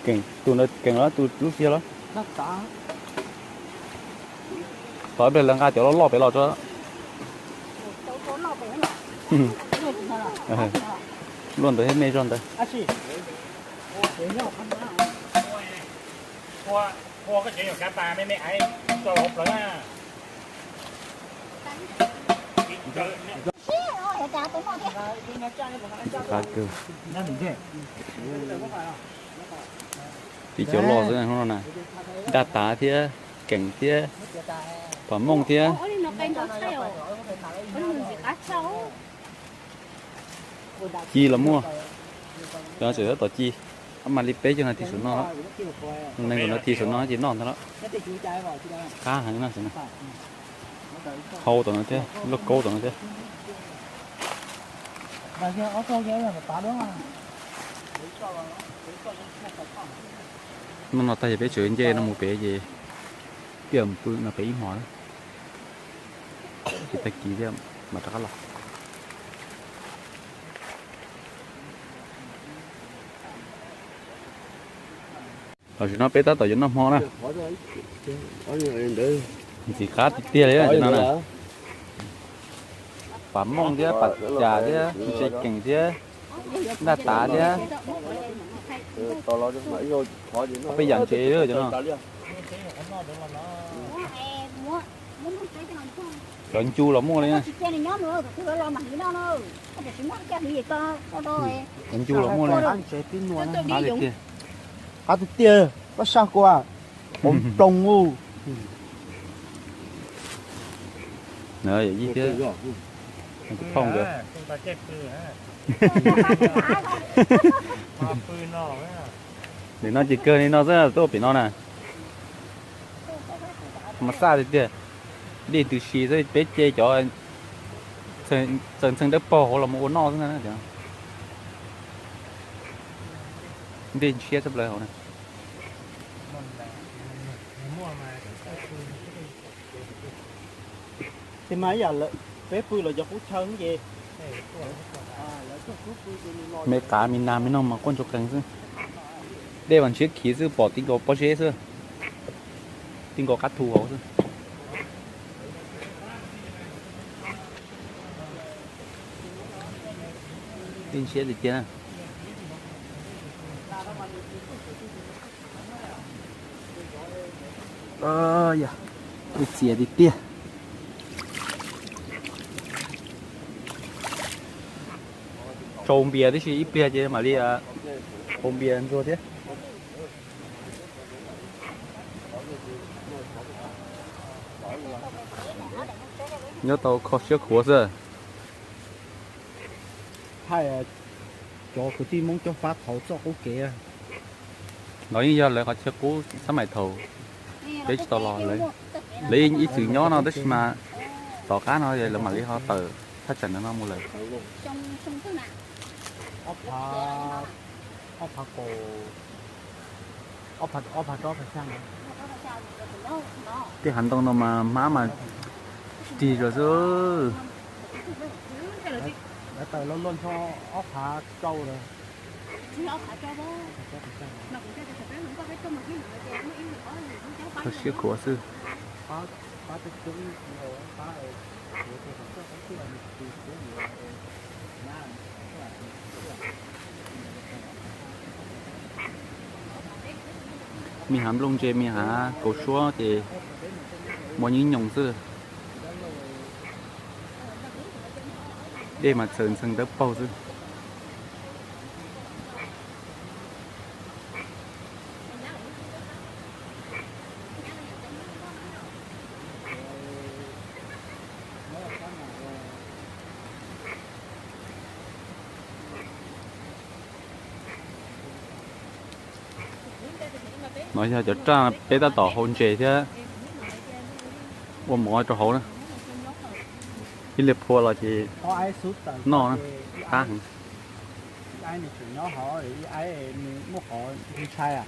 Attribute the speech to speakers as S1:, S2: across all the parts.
S1: Keng tụi nó keng đó tụi lúc kia đó
S2: nó có
S1: tối bây giờ ngay chỗ nó lọt phải lọt cho luôn tới hết mê rồi tới
S3: Khoa cái chuyện của cá ta mấy ấy cho lột lại á.
S1: cá cừu thì chỗ lọt thế này không nào đa tá thế cảnh thế và mông thế chi là mua cho sẽ rất tỏ chi mà đi bé cho nó thì số nó nên còn nó thì số nó chỉ non thôi đó cá hàng nó sẽ khâu tụi nó thế lúc cố tụi nó thế nó tay bé chuyện dê nó một bé gì kiếm bự là bé nhỏ đó thì ta chỉ thế mà ta lọc rồi nó bé ta tỏi cho nó mò nè chỉ cá tia đấy cho nó nè bấm mông thế bật trà thế chơi cảnh thế đa tá thế bây giờ chế nữa cho nó rồi chu lắm mua đấy nha anh chu lắm mua này
S2: cá tia có sao qua bông trồng ngu
S1: nữa vậy gì chứ không được để nó chỉ cơ nên nó rất là tốt vì nó nè mà xa thì kìa đi từ xí rồi bé chơi cho chân đất bò hoặc là một nó thế này nữa đi chia sắp lời họ này
S2: thì mấy giờ là bé phui là do phút chân gì
S1: mấy cá miền Nam miền Nam mà con chục cành chứ đây bằng chiếc khí chứ bỏ tinh có bao chế chứ tinh có cắt thù họ chứ tinh chế thì kia dạ cái chia thì tia trộn bia thì chỉ ít bia chứ mà đi ôm bia ăn rồi thế nhớ tàu khó chiếc khóa rồi
S2: hay cho cái tim muốn cho phát thầu cho cố kệ
S1: nói như giờ lại có chiếc cũ sắm mày thầu để cho lò lấy ít sự nhỏ nó đấy mà tỏ cá nó vậy là mà lấy họ tờ thắt chặt nó một lần
S2: ốp cổ ốp cho phải sang
S1: cái hành động nó mà má mà đi rồi chứ
S2: để tờ nó luôn cho ốp hạ trâu rồi
S1: có chiếc khóa sư mi hàm lông chê mi hả cổ xóa thì bao nhiêu nhồng sư để mà sơn sơn đớp bao sư nói ra cho cha bé ta tỏ hôn chế thế ôm mỏi cho hổ nữa cái liệp phua là chỉ no cá
S2: ai này chủ nhỏ họ ai mua họ đi sai à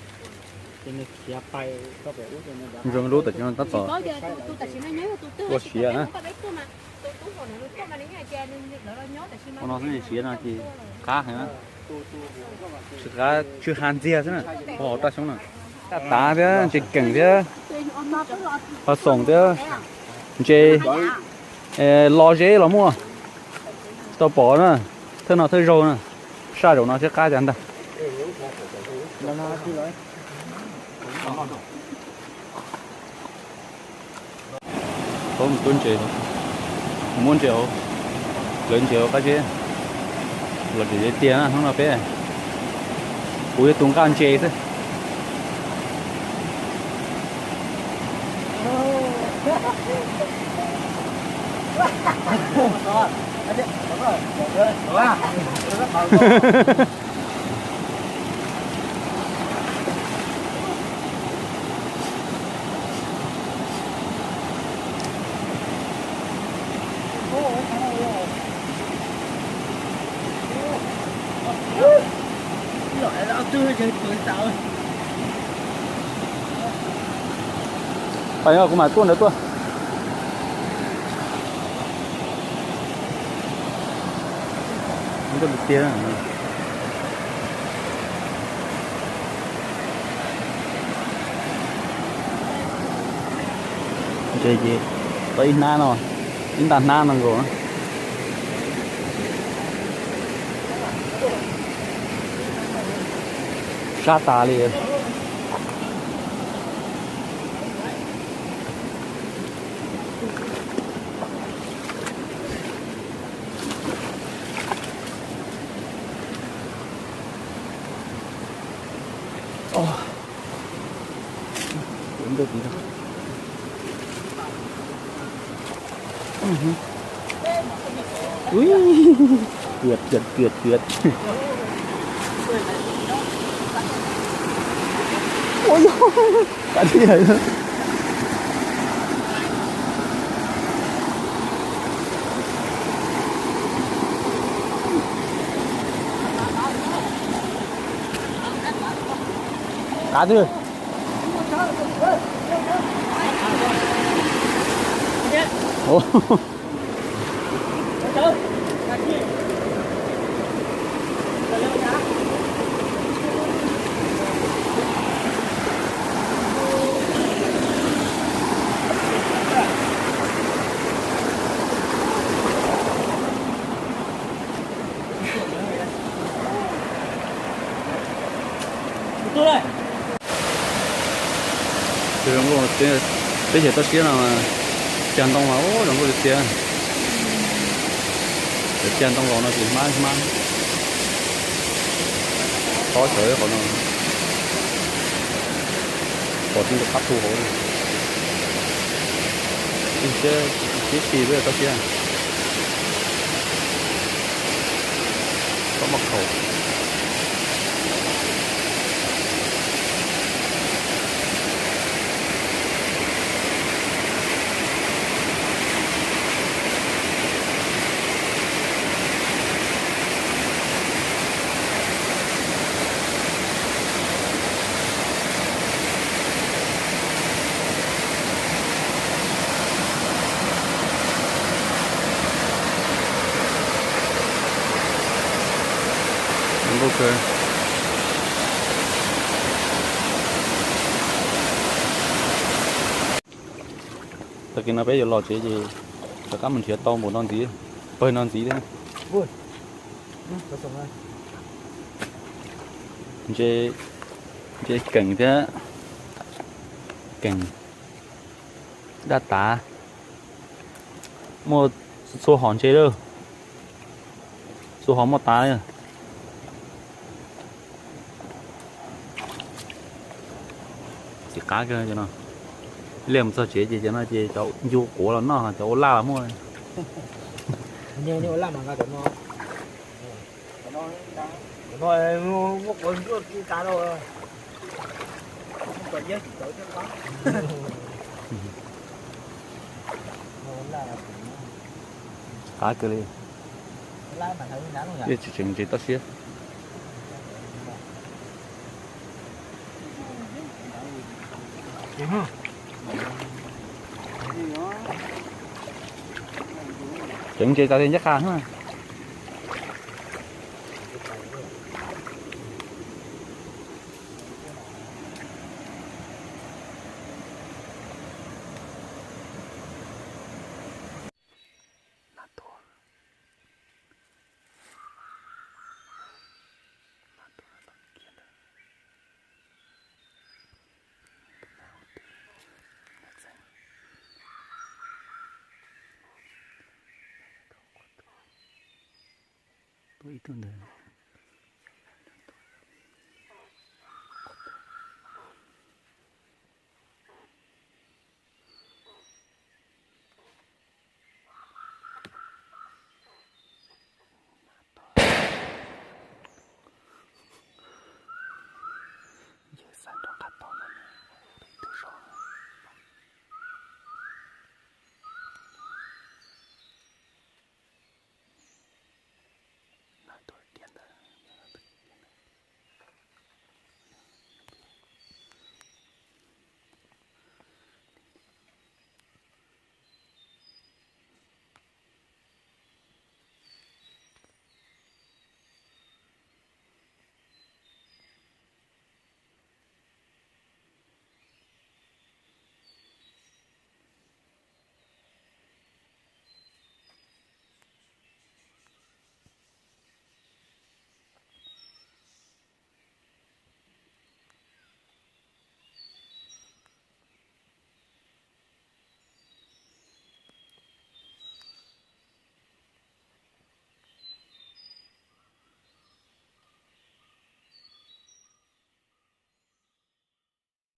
S2: cho nên kia bay có vẻ út cho
S1: rồi lúa tự cho nó tắt tỏ có xía á nó sẽ xía là chỉ cá hả cá chưa hàn dìa thế này bỏ ta xuống nào cá tá thế chỉ cảnh thế và sống thế chỉ lo dễ lắm mua tao bỏ nữa thế nào thế rồi nè sao rồi nó sẽ cá chẳng ta có một tuần chiều muốn chiều lớn chiều cái chứ là để tiền à không là bé ui tung can chê thế phải không? Cũng mà tuôn nữa tuôn. Không có được tiền à? Gì? Tới na rồi, chúng ta na rồi rồi. Sát tà liền. Cũng được gì đâu. Ui, tuyệt. Ôi dồi, cả gì vậy? Cá chưa? Ồ. Từ đồng hồ tới giờ tôi xíu nào mà chăn tông máu đồng hồ được tiền để chăn tông lò nó thì mang khó chở còn nó còn chưa được hấp thu hồi chứ gì bây giờ tôi xíu có mật khẩu ok. Tại khi nó bé giờ lò chế gì, tất cả mình sẽ to một non tí, hơi non tí đấy.
S2: Vui.
S1: Chế cảnh thế, cảnh đa tá, một số hòn chế đâu, số hòn một tá này. Chỉ cá cơ cho nó liềm sao chế gì cho nó chế cháu du cổ là nó cháu la lắm rồi
S2: nhiều làm mà cái nó một con cá đâu không còn nhớ chỉ tới cho
S1: cá cơ đi biết chừng chỉ tao xía chừng chơi tao thêm chắc khang mà Tôi ít hơn đấy.